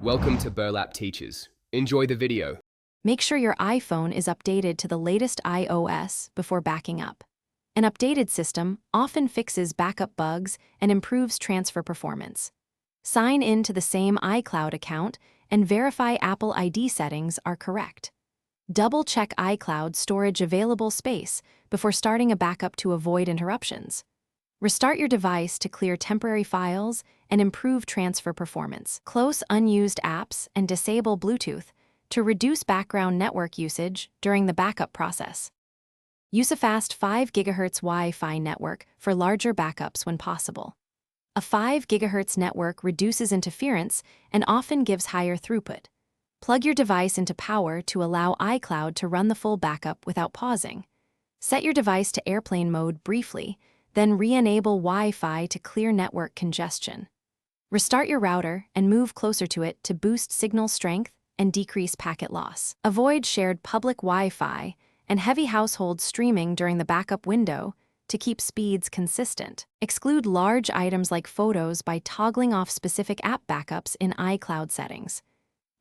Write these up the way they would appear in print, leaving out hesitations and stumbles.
Welcome to Burlap Teachers. Enjoy the video. Make sure your iPhone is updated to the latest iOS before backing up. An updated system often fixes backup bugs and improves transfer performance. Sign in to the same iCloud account and verify Apple ID settings are correct. Double-check iCloud storage available space before starting a backup to avoid interruptions. Restart your device to clear temporary files and improve transfer performance. Close unused apps and disable Bluetooth to reduce background network usage during the backup process. Use a fast 5 GHz Wi-Fi network for larger backups when possible. A 5 GHz network reduces interference and often gives higher throughput. Plug your device into power to allow iCloud to run the full backup without pausing. Set your device to airplane mode briefly, then re-enable Wi-Fi to clear network congestion. Restart your router and move closer to it to boost signal strength and decrease packet loss. Avoid shared public Wi-Fi and heavy household streaming during the backup window to keep speeds consistent. Exclude large items like photos by toggling off specific app backups in iCloud settings.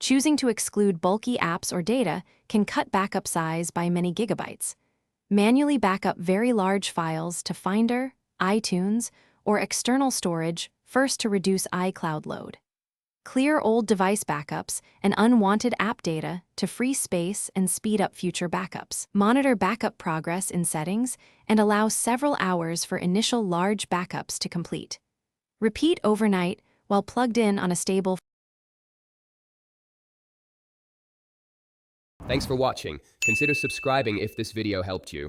Choosing to exclude bulky apps or data can cut backup size by many gigabytes. Manually backup very large files to Finder, iTunes, or external storage first to reduce iCloud load. Clear old device backups and unwanted app data to free space and speed up future backups. Monitor backup progress in settings and allow several hours for initial large backups to complete. Repeat overnight while plugged in on a stable. Thanks for watching. Consider subscribing if this video helped you.